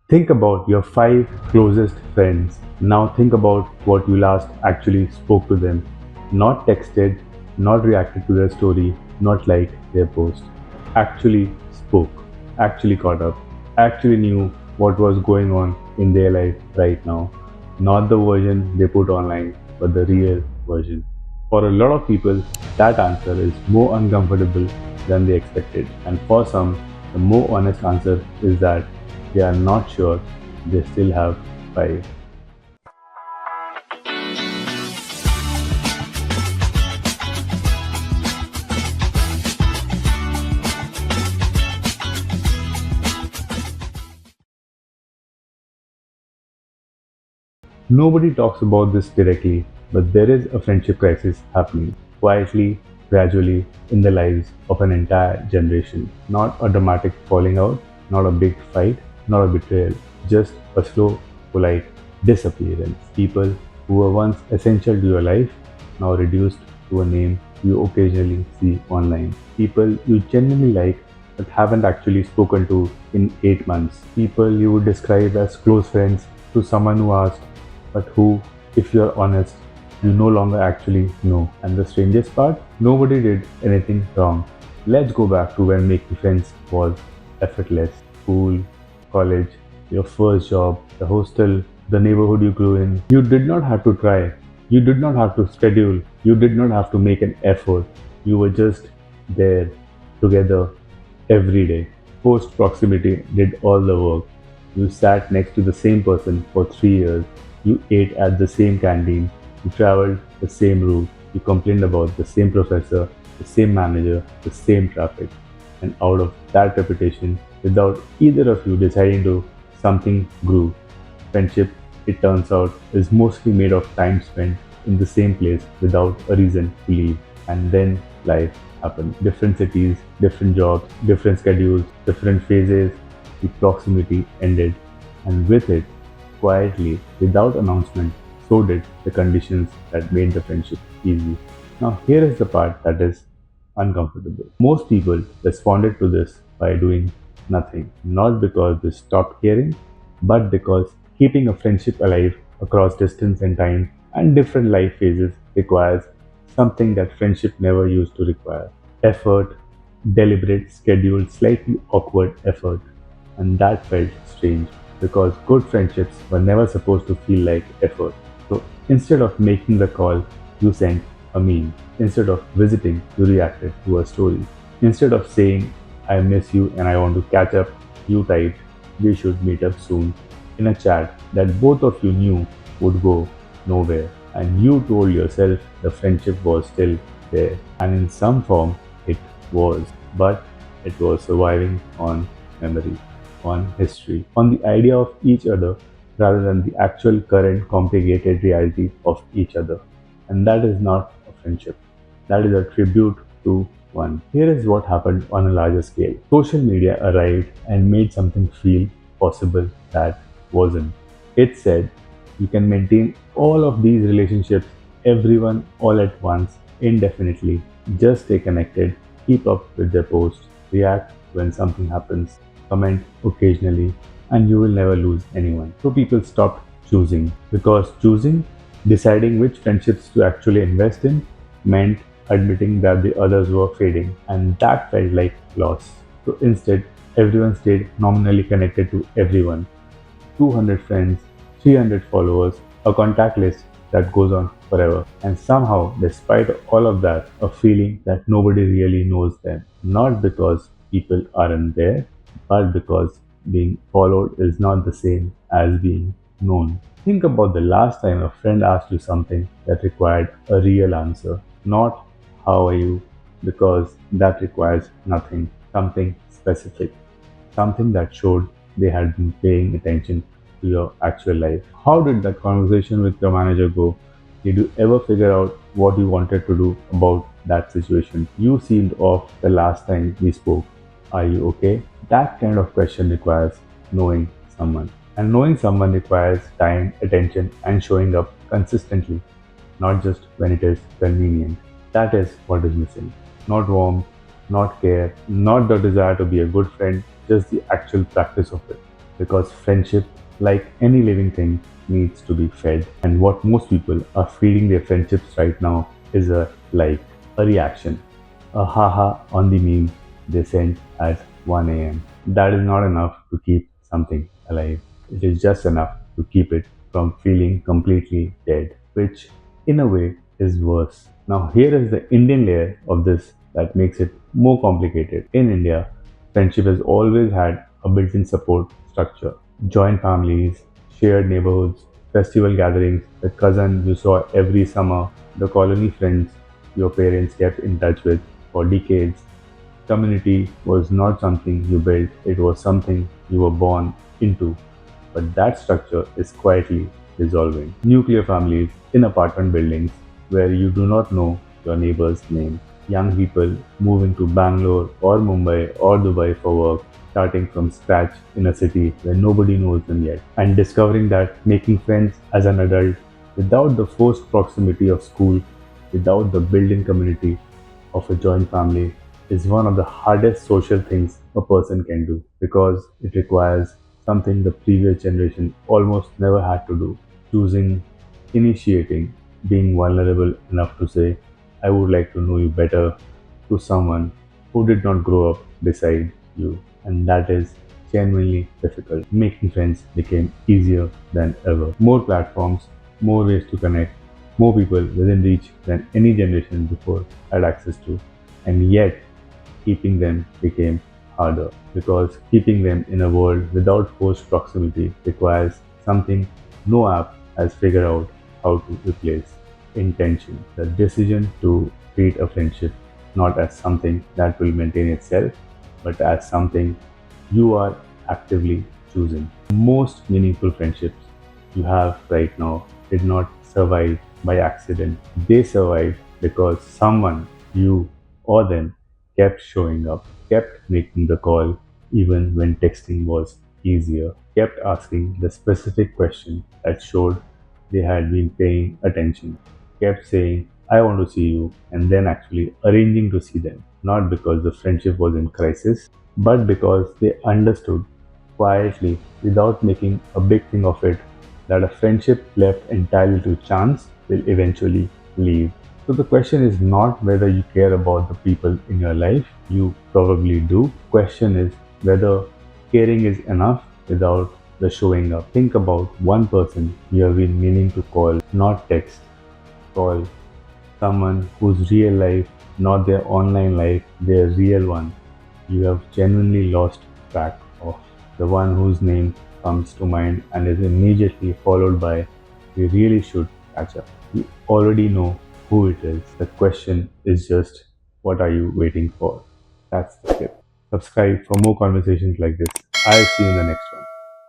Think about your five closest friends. Now think about what you last actually spoke to them. Not texted, not reacted to their story, not liked their post. Actually spoke, actually caught up, actually knew what was going on in their life right now. Not the version they put online, but the real version. For a lot of people, that answer is more uncomfortable than they expected. And for some, the more honest answer is that they are not sure they still have five. Nobody talks about this directly, but there is a friendship crisis happening quietly, gradually, in the lives of an entire generation. Not a dramatic falling out, not a big fight, not a betrayal, just a slow, polite disappearance. People who were once essential to your life, now reduced to a name you occasionally see online. People you genuinely like but haven't actually spoken to in 8 months. People you would describe as close friends to someone who asked but who, if you're honest, you no longer actually know. And the strangest part, nobody did anything wrong. Let's go back to when making friends was effortless. School, college, your first job, the hostel, the neighborhood you grew in. You did not have to try. You did not have to schedule. You did not have to make an effort. You were just there together every day. Post proximity did all the work. You sat next to the same person for 3 years. You ate at the same canteen. You traveled the same route. You complained about the same professor, the same manager, the same traffic. And out of that reputation, without either of you deciding to, something grew. Friendship, it turns out, is mostly made of time spent in the same place without a reason to leave. And then life happened. Different cities, different jobs, different schedules, different phases. The proximity ended. And with it, quietly, without announcement, so did the conditions that made the friendship easy. Now, here is the part that is uncomfortable. Most people responded to this by doing nothing, not because they stopped caring, but because keeping a friendship alive across distance and time and different life phases requires something that friendship never used to require: effort, deliberate, scheduled, slightly awkward effort. And that felt strange because good friendships were never supposed to feel like effort. So instead of making the call, you sent a meme. Instead of visiting, you reacted to a story. Instead of saying, I miss you and I want to catch up, you typed, we should meet up soon in a chat that both of you knew would go nowhere. And you told yourself the friendship was still there. And in some form, it was. But it was surviving on memory, on history, on the idea of each other rather than the actual current complicated reality of each other. And that is not a friendship. That is a tribute to one. Here is what happened on a larger scale. Social media arrived and made something feel possible that wasn't. It said you can maintain all of these relationships, everyone all at once, indefinitely. Just stay connected, keep up with their posts, react when something happens, comment occasionally, and you will never lose anyone. So people stopped choosing because choosing, deciding which friendships to actually invest in, meant admitting that the others were fading, and that felt like loss. So instead, everyone stayed nominally connected to everyone: 200 friends, 300 followers, a contact list that goes on forever. And somehow, despite all of that, a feeling that nobody really knows them. Not because people aren't there, but because being followed is not the same as being known. Think about the last time a friend asked you something that required a real answer, not how are you, because that requires nothing, something specific, something that showed they had been paying attention to your actual life. How did that conversation with your manager go? Did you ever figure out what you wanted to do about that situation? You seemed off the last time we spoke. Are you okay? That kind of question requires knowing someone. And knowing someone requires time, attention, and showing up consistently, not just when it is convenient. That is what is missing. Not warmth, not care, not the desire to be a good friend, just the actual practice of it. because friendship, like any living thing, needs to be fed. And what most people are feeding their friendships right now is a like, a reaction, a haha on the meme they sent at 1 a.m. That is not enough to keep something alive. It is just enough to keep it from feeling completely dead, which in a way is worse. Now, here is the Indian layer of this that makes it more complicated. In India, friendship has always had a built in support structure: joint families, shared neighborhoods, festival gatherings, the cousin you saw every summer, the colony friends your parents kept in touch with for decades. Community was not something you built, it was something you were born into. But that structure is quietly dissolving. Nuclear families in apartment buildings where you do not know your neighbor's name. Young people moving to Bangalore or Mumbai or Dubai for work, starting from scratch in a city where nobody knows them yet, and discovering that making friends as an adult without the forced proximity of school, without the built in community of a joint family is one of the hardest social things a person can do because it requires something the previous generation almost never had to do: choosing, initiating, being vulnerable enough to say, I would like to know you better, to someone who did not grow up beside you. And that is genuinely difficult. Making friends became easier than ever. More platforms, more ways to connect, more people within reach than any generation before had access to. And yet, keeping them became harder because keeping them in a world without forced proximity requires something no app has figured out how to replace: intention. The decision to treat a friendship not as something that will maintain itself, but as something you are actively choosing. Most meaningful friendships you have right now did not survive by accident. They survived because someone, you or them, kept showing up, kept making the call even when texting was easier, kept asking the specific question that showed they had been paying attention, kept saying, I want to see you, and then actually arranging to see them, not because the friendship was in crisis, but because they understood quietly, without making a big thing of it, that a friendship left entirely to chance will eventually leave. So the question is not whether you care about the people in your life, you probably do. Question is whether caring is enough without the showing up. Think about one person you have been meaning to call, not text. Call someone whose real life, not their online life, their real one, you have genuinely lost track of. The one whose name comes to mind and is immediately followed by, we really should catch up. You already know who it is. The question is just, what are you waiting for? That's the tip. Subscribe for more conversations like this. I'll see you in the next one.